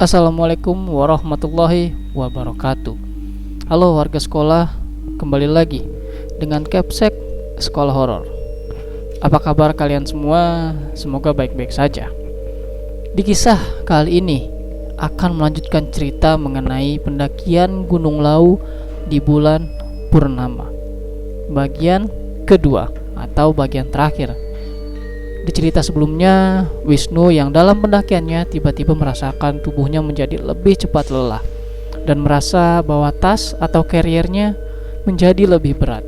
Assalamualaikum warahmatullahi wabarakatuh. Halo warga sekolah, kembali lagi dengan Capsek Sekolah Horor. Apa kabar kalian semua? Semoga baik-baik saja. Di kisah kali ini akan melanjutkan cerita mengenai pendakian Gunung Lawu di bulan purnama, bagian kedua atau bagian terakhir. Di cerita sebelumnya, Wisnu yang dalam pendakiannya tiba-tiba merasakan tubuhnya menjadi lebih cepat lelah dan merasa bahwa tas atau carrier-nya menjadi lebih berat.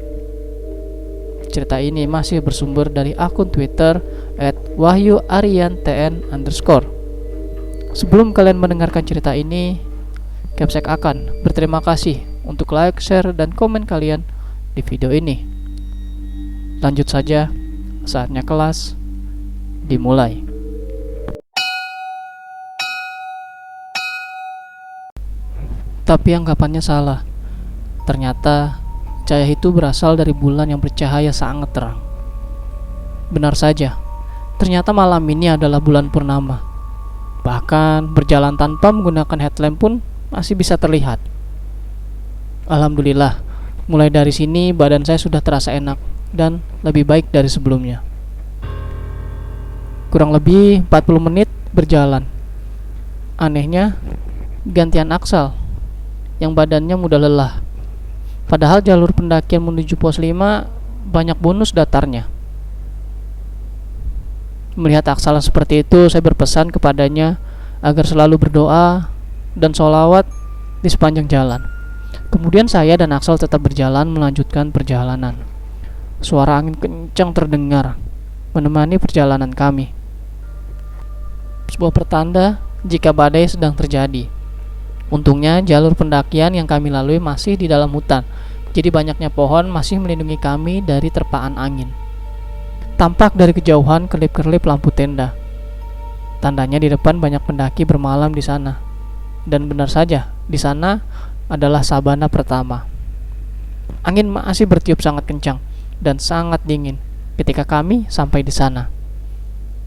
Cerita ini masih bersumber dari akun Twitter @wahyuariantn_. Sebelum kalian mendengarkan cerita ini, Capsek akan berterima kasih untuk like, share, dan komen kalian di video ini. Lanjut saja, saatnya kelas dimulai. Tapi anggapannya salah. Ternyata cahaya itu berasal dari bulan yang bercahaya sangat terang. Benar saja, ternyata malam ini adalah bulan purnama. Bahkan berjalan tanpa menggunakan headlamp pun masih bisa terlihat. Alhamdulillah, mulai dari sini badan saya sudah terasa enak dan lebih baik dari sebelumnya. Kurang lebih 40 menit berjalan. Anehnya, gantian Aksal yang badannya mudah lelah. Padahal jalur pendakian menuju pos 5 banyak bonus datarnya. Melihat Aksal seperti itu, saya berpesan kepadanya agar selalu berdoa dan sholawat di sepanjang jalan. Kemudian saya dan Aksal tetap berjalan melanjutkan perjalanan. Suara angin kencang terdengar menemani perjalanan kami. Sebuah pertanda jika badai sedang terjadi. Untungnya jalur pendakian yang kami lalui masih di dalam hutan, jadi banyaknya pohon masih melindungi kami dari terpaan angin. Tampak dari kejauhan kelip-kelip lampu tenda. Tandanya di depan banyak pendaki bermalam di sana. Dan benar saja, di sana adalah sabana pertama. Angin masih bertiup sangat kencang dan sangat dingin ketika kami sampai di sana.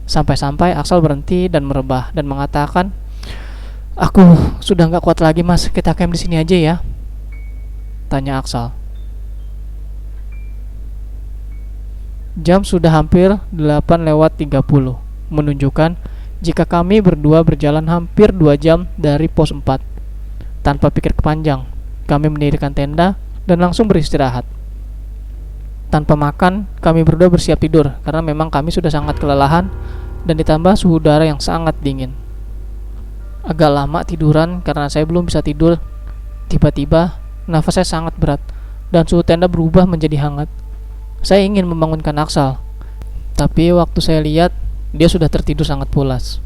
Sampai-sampai Aksal berhenti dan merebah dan mengatakan, "Aku sudah nggak kuat lagi mas, kita camp di sini aja ya," tanya Aksal. Jam sudah hampir 8:30, menunjukkan jika kami berdua berjalan hampir 2 jam dari pos 4. Tanpa pikir kepanjang, kami mendirikan tenda dan langsung beristirahat. Tanpa makan, kami berdua bersiap tidur karena memang kami sudah sangat kelelahan dan ditambah suhu udara yang sangat dingin. Agak lama tiduran karena saya belum bisa tidur. Tiba-tiba nafas saya sangat berat dan suhu tenda berubah menjadi hangat. Saya ingin membangunkan Aksal, tapi waktu saya lihat dia sudah tertidur sangat pulas.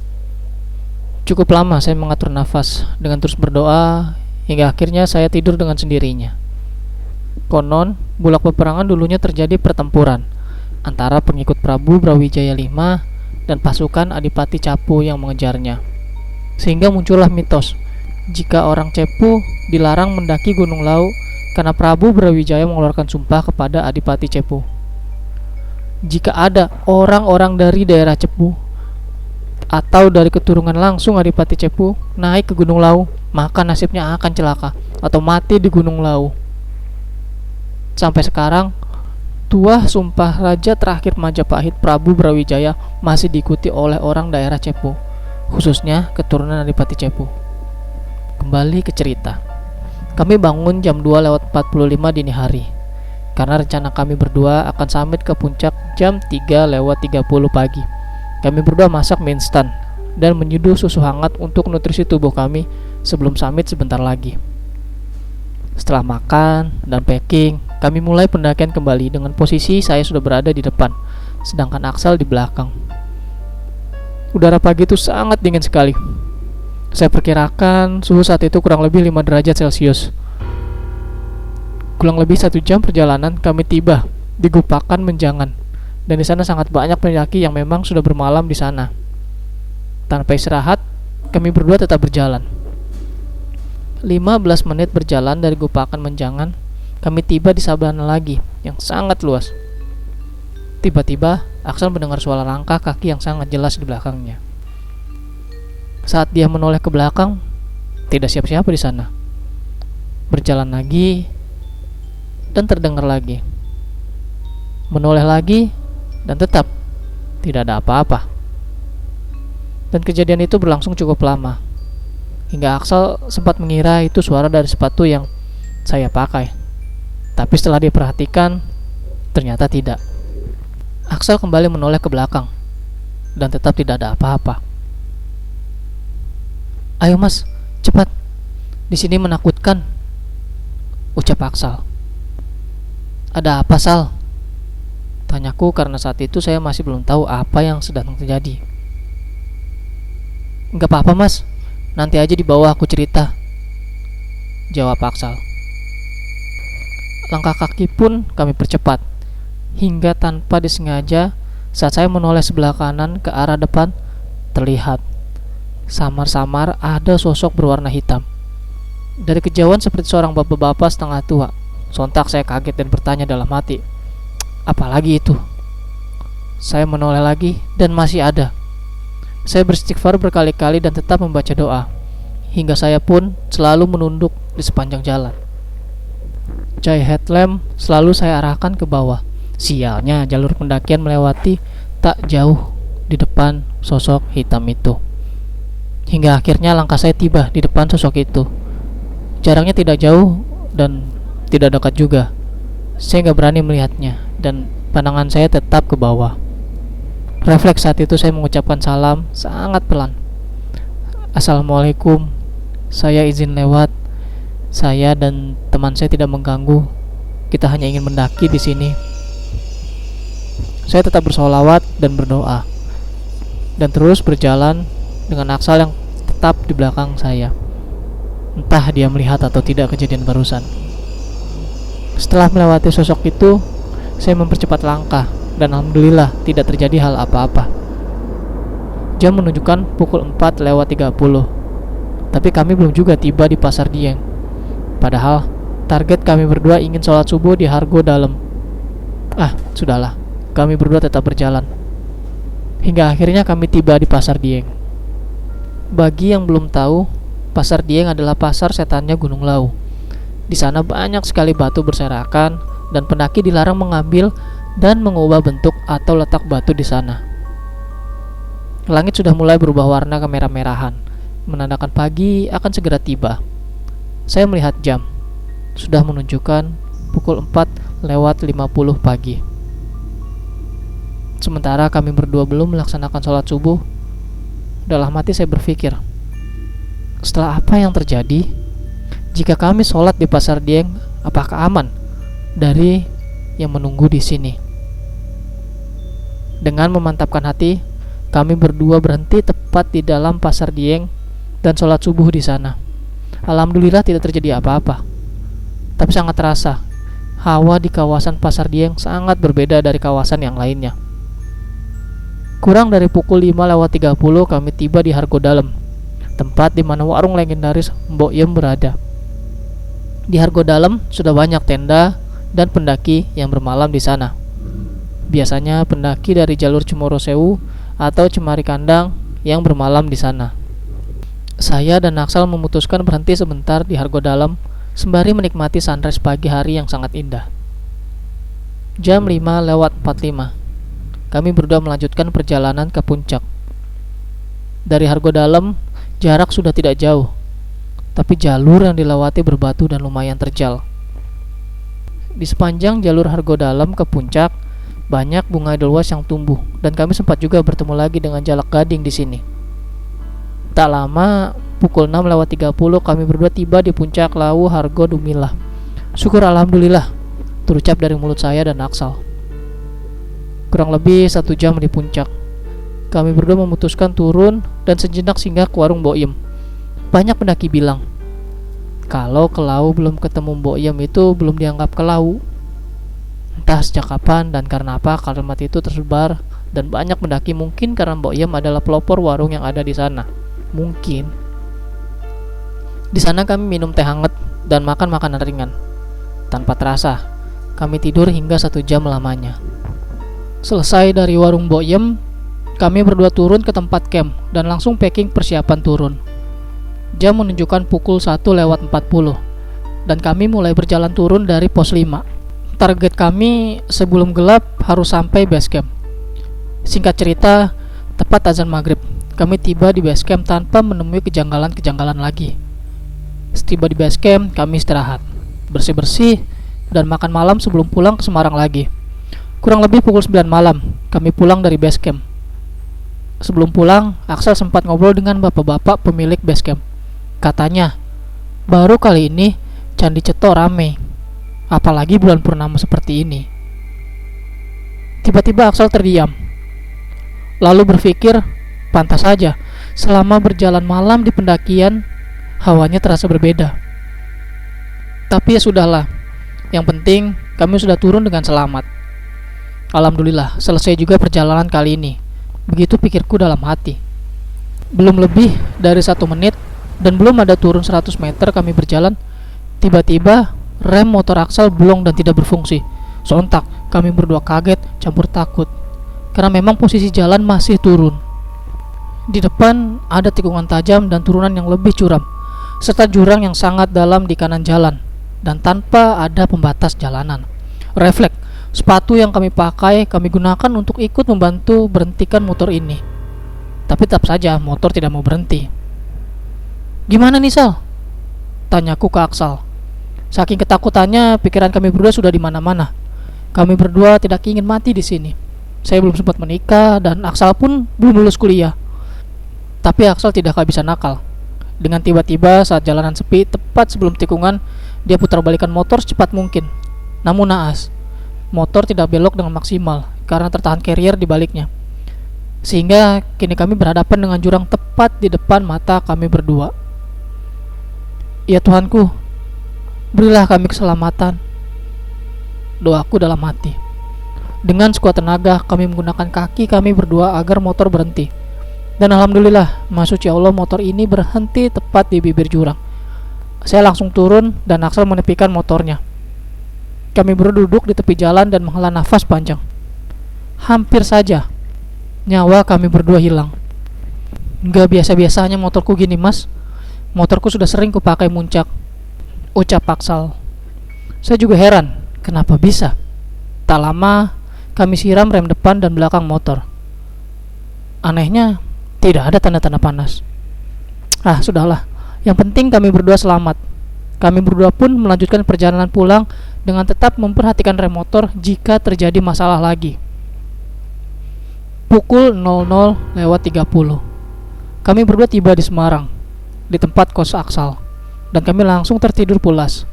Cukup lama saya mengatur nafas dengan terus berdoa hingga akhirnya saya tidur dengan sendirinya. Konon, bulak peperangan dulunya terjadi pertempuran antara pengikut Prabu Brawijaya V dan pasukan Adipati Capu yang mengejarnya. Sehingga muncullah mitos jika orang Cepu dilarang mendaki Gunung Lawu karena Prabu Brawijaya mengeluarkan sumpah kepada Adipati Cepu. Jika ada orang-orang dari daerah Cepu atau dari keturunan langsung Adipati Cepu naik ke Gunung Lawu, maka nasibnya akan celaka atau mati di Gunung Lawu. Sampai sekarang, tuah sumpah raja terakhir Majapahit Prabu Brawijaya masih diikuti oleh orang daerah Cepu, khususnya keturunan Adipati Cepu. Kembali ke cerita. Kami bangun jam 2:45 dini hari karena rencana kami berdua akan summit ke puncak jam 3:30 pagi. Kami berdua masak mie instan dan menyeduh susu hangat untuk nutrisi tubuh kami sebelum summit sebentar lagi. Setelah makan dan packing, kami mulai pendakian kembali dengan posisi saya sudah berada di depan, sedangkan Aksal di belakang. Udara pagi itu sangat dingin sekali. Saya perkirakan suhu saat itu kurang lebih 5 derajat Celcius. Kurang lebih 1 jam perjalanan kami tiba di Gupakan Menjangan, dan di sana sangat banyak pendaki yang memang sudah bermalam di sana. Tanpa istirahat, kami berdua tetap berjalan. 15 menit berjalan dari Gupakan Menjangan, kami tiba di sabana lagi yang sangat luas. Tiba-tiba, Aksal mendengar suara langkah kaki yang sangat jelas di belakangnya. Saat dia menoleh ke belakang, Tidak siapa-siapa di sana. Berjalan lagi dan terdengar lagi. Menoleh lagi dan tetap tidak ada apa-apa. Dan kejadian itu berlangsung cukup lama, hingga Axel sempat mengira itu suara dari sepatu yang saya pakai. Tapi setelah diperhatikan, ternyata tidak. Axel kembali menoleh ke belakang dan tetap tidak ada apa-apa. "Ayo mas, cepat. Di sini menakutkan," ucap Axel. "Ada apa, Sal?" tanyaku karena saat itu saya masih belum tahu apa yang sedang terjadi. "Enggak apa-apa mas, nanti aja di bawah aku cerita," jawab Axel. Langkah kaki pun kami percepat, hingga tanpa disengaja saat saya menoleh sebelah kanan ke arah depan, terlihat samar-samar ada sosok berwarna hitam. Dari kejauhan seperti seorang bapak-bapak setengah tua. Sontak saya kaget dan bertanya dalam hati, "Apalagi itu?" Saya menoleh lagi dan masih ada. Saya beristighfar berkali-kali dan tetap membaca doa, hingga saya pun selalu menunduk di sepanjang jalan. Cahaya headlamp selalu saya arahkan ke bawah. Sialnya jalur pendakian melewati tak jauh di depan sosok hitam itu. Hingga akhirnya langkah saya tiba di depan sosok itu. Jaraknya tidak jauh dan tidak dekat juga. Saya gak berani melihatnya dan pandangan saya tetap ke bawah. Refleks saat itu saya mengucapkan salam sangat pelan. "Assalamualaikum, saya izin lewat. Saya dan teman saya tidak mengganggu. Kita hanya ingin mendaki di sini." Saya tetap bersolawat dan berdoa, dan terus berjalan dengan Axel yang tetap di belakang saya. Entah dia melihat atau tidak kejadian barusan. Setelah melewati sosok itu, saya mempercepat langkah, dan alhamdulillah tidak terjadi hal apa-apa. Jam menunjukkan pukul 4:30, tapi kami belum juga tiba di Pasar Dieng. Padahal target kami berdua ingin sholat subuh di Hargo Dalam. Sudahlah, kami berdua tetap berjalan hingga akhirnya kami tiba di Pasar Dieng. Bagi yang belum tahu, Pasar Dieng adalah pasar setannya Gunung Lau. Di sana banyak sekali batu berserakan dan pendaki dilarang mengambil dan mengubah bentuk atau letak batu di sana. Langit sudah mulai berubah warna kemerah-merahan, menandakan pagi akan segera tiba. Saya melihat jam, sudah menunjukkan pukul 4:50 pagi. Sementara kami berdua belum melaksanakan sholat subuh. Dalam hati saya berpikir, setelah apa yang terjadi, jika kami sholat di Pasar Dieng, apakah aman dari yang menunggu di sini? Dengan memantapkan hati, kami berdua berhenti tepat di dalam Pasar Dieng dan sholat subuh di sana. Alhamdulillah tidak terjadi apa-apa. Tapi sangat terasa, hawa di kawasan Pasar Dieng sangat berbeda dari kawasan yang lainnya. Kurang dari pukul 5:30 kami tiba di Hargo Dalam, tempat di mana warung legendaris Mbok Yem berada. Di Hargo Dalam sudah banyak tenda dan pendaki yang bermalam di sana. Biasanya pendaki dari jalur Cemoro Sewu atau Cemari Kandang yang bermalam di sana. Saya dan Axel memutuskan berhenti sebentar di Hargo Dalam sembari menikmati sunrise pagi hari yang sangat indah. Jam 5:45, kami berdua melanjutkan perjalanan ke puncak. Dari Hargo Dalam, jarak sudah tidak jauh, tapi jalur yang dilewati berbatu dan lumayan terjal. Di sepanjang jalur Hargo Dalam ke puncak, banyak bunga edelweiss yang tumbuh, dan kami sempat juga bertemu lagi dengan jalak gading di sini. Tak lama, pukul 6:30 kami berdua tiba di puncak Lawu Hargo Dumilah. Syukur alhamdulillah, terucap dari mulut saya dan Axel. Kurang lebih 1 jam di puncak, kami berdua memutuskan turun dan sejenak singgah ke warung Mbok Yem. Banyak pendaki bilang, kalau ke Lawu belum ketemu Mbok Yem itu belum dianggap ke Lawu. Entah sejak kapan dan karena apa kalimat itu tersebar, dan banyak pendaki mungkin karena Mbok Yem adalah pelopor warung yang ada di sana. Mungkin. Di sana kami minum teh hangat dan makan makanan ringan. Tanpa terasa, kami tidur hingga 1 jam lamanya. Selesai dari warung Mbok Yem, kami berdua turun ke tempat camp dan langsung packing persiapan turun. Jam menunjukkan pukul 1:40 dan kami mulai berjalan turun dari pos 5. Target kami sebelum gelap harus sampai base camp. Singkat cerita, tepat azan maghrib, kami tiba di base camp tanpa menemui kejanggalan-kejanggalan lagi. Setiba di base camp, kami istirahat, bersih-bersih, dan makan malam sebelum pulang ke Semarang lagi. Kurang lebih pukul 9 malam, kami pulang dari base camp. Sebelum pulang, Axel sempat ngobrol dengan bapak-bapak pemilik base camp. Katanya, baru kali ini Candi Ceto rame, apalagi bulan purnama seperti ini. Tiba-tiba Axel terdiam, lalu berpikir, pantas saja selama berjalan malam di pendakian, hawanya terasa berbeda. Tapi ya sudahlah, yang penting kami sudah turun dengan selamat. Alhamdulillah, selesai juga perjalanan kali ini. Begitu pikirku dalam hati. Belum lebih dari 1 menit dan belum ada turun 100 meter kami berjalan, tiba-tiba rem motor Axel bolong dan tidak berfungsi. Sontak kami berdua kaget campur takut, karena memang posisi jalan masih turun. Di depan ada tikungan tajam dan turunan yang lebih curam, serta jurang yang sangat dalam di kanan jalan, dan tanpa ada pembatas jalanan. Refleks, sepatu yang kami pakai kami gunakan untuk ikut membantu berhentikan motor ini. Tapi tetap saja motor tidak mau berhenti. Gimana nih Sal? Tanyaku ke Axel. Saking ketakutannya, pikiran kami berdua sudah di mana-mana. Kami berdua tidak ingin mati di sini. Saya belum sempat menikah dan Axel pun belum lulus kuliah. Tapi Axel tidak bisa nakal. Dengan tiba-tiba saat jalanan sepi, tepat sebelum tikungan, dia putar balikan motor secepat mungkin. Namun naas, motor tidak belok dengan maksimal karena tertahan carrier di baliknya. Sehingga kini kami berhadapan dengan jurang tepat di depan mata kami berdua. Ya Tuhanku, berilah kami keselamatan, doaku dalam hati. Dengan sekuat tenaga kami menggunakan kaki kami berdua agar motor berhenti. Dan alhamdulillah, maksud ya Allah, motor ini berhenti tepat di bibir jurang. Saya langsung turun dan Axel menepikan motornya. Kami berdua duduk di tepi jalan dan menghela nafas panjang. Hampir saja nyawa kami berdua hilang. Gak biasa-biasanya motorku gini mas. Motorku sudah sering kupakai muncak, ucap Axel. Saya juga heran, kenapa bisa? Tak lama, kami siram rem depan dan belakang motor. Anehnya, tidak ada tanda-tanda panas. Sudahlah. Yang penting kami berdua selamat. Kami berdua pun melanjutkan perjalanan pulang dengan tetap memperhatikan rem motor jika terjadi masalah lagi. Pukul 00:30, kami berdua tiba di Semarang, di tempat kos Axel, dan kami langsung tertidur pulas.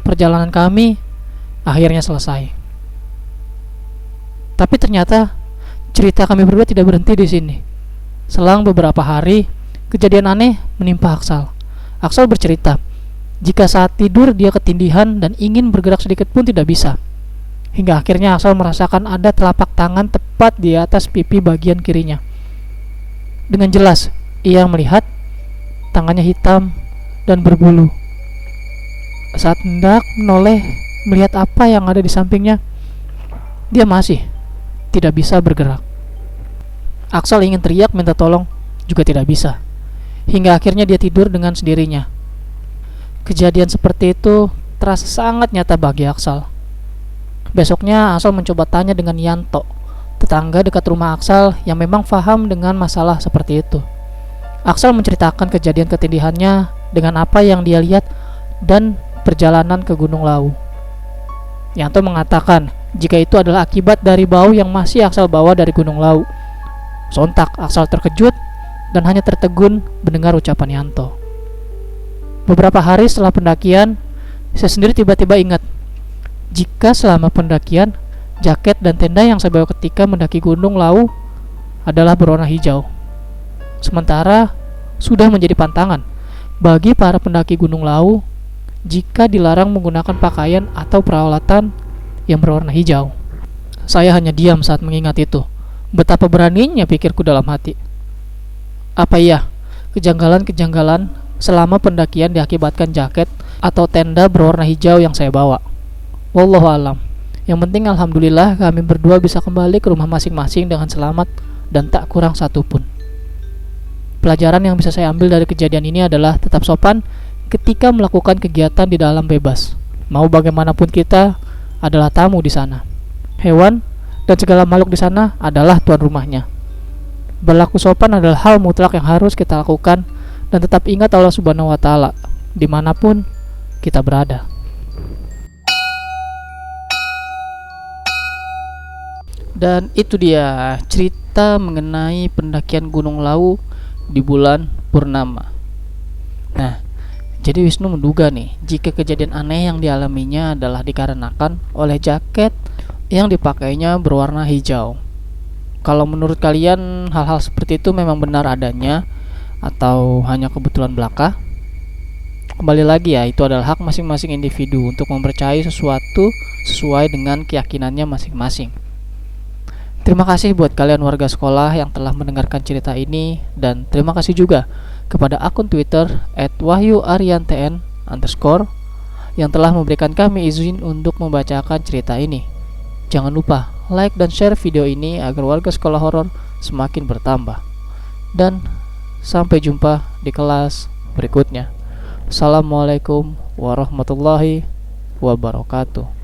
Perjalanan kami akhirnya selesai. Tapi ternyata cerita kami berdua tidak berhenti di sini. Selang beberapa hari, kejadian aneh menimpa Axel. Axel bercerita, jika saat tidur dia ketindihan dan ingin bergerak sedikit pun tidak bisa. Hingga akhirnya Axel merasakan ada telapak tangan tepat di atas pipi bagian kirinya. Dengan jelas, ia melihat tangannya hitam dan berbulu. Saat hendak menoleh melihat apa yang ada di sampingnya, dia masih tidak bisa bergerak. Axel ingin teriak minta tolong, juga tidak bisa. Hingga akhirnya dia tidur dengan sendirinya. Kejadian seperti itu terasa sangat nyata bagi Axel. Besoknya Axel mencoba tanya dengan Yanto, tetangga dekat rumah Axel yang memang paham dengan masalah seperti itu. Axel menceritakan kejadian ketindihannya dengan apa yang dia lihat dan perjalanan ke Gunung Lawu. Yanto mengatakan jika itu adalah akibat dari bau yang masih Axel bawa dari Gunung Lawu. Sontak Axel terkejut dan hanya tertegun mendengar ucapan Yanto. Beberapa hari setelah pendakian, saya sendiri tiba-tiba ingat jika selama pendakian, jaket dan tenda yang saya bawa ketika mendaki Gunung Lawu adalah berwarna hijau. Sementara sudah menjadi pantangan bagi para pendaki Gunung Lawu jika dilarang menggunakan pakaian atau peralatan yang berwarna hijau. Saya hanya diam saat mengingat itu. Betapa beraninya pikirku dalam hati. Apa iya kejanggalan-kejanggalan selama pendakian diakibatkan jaket atau tenda berwarna hijau yang saya bawa? Wallahu alam. Yang penting alhamdulillah kami berdua bisa kembali ke rumah masing-masing dengan selamat dan tak kurang satupun. Pelajaran yang bisa saya ambil dari kejadian ini adalah tetap sopan ketika melakukan kegiatan di dalam bebas. Mau bagaimanapun kita adalah tamu di sana. Hewan dan segala makhluk di sana adalah tuan rumahnya. Berlaku sopan adalah hal mutlak yang harus kita lakukan, dan tetap ingat Allah Subhanahu wa Ta'ala dimanapun kita berada. Dan itu dia cerita mengenai pendakian Gunung Lawu di bulan purnama. Nah, jadi Wisnu menduga nih, jika kejadian aneh yang dialaminya adalah dikarenakan oleh jaket yang dipakainya berwarna hijau. Kalau menurut kalian hal-hal seperti itu memang benar adanya atau hanya kebetulan belaka? Kembali lagi ya, itu adalah hak masing-masing individu untuk mempercayai sesuatu sesuai dengan keyakinannya masing-masing. Terima kasih buat kalian warga sekolah yang telah mendengarkan cerita ini, dan terima kasih juga kepada akun Twitter @wahyuaryan_tn_ yang telah memberikan kami izin untuk membacakan cerita ini. Jangan lupa like dan share video ini agar warga sekolah horor semakin bertambah. Dan sampai jumpa di kelas berikutnya. Assalamualaikum warahmatullahi wabarakatuh.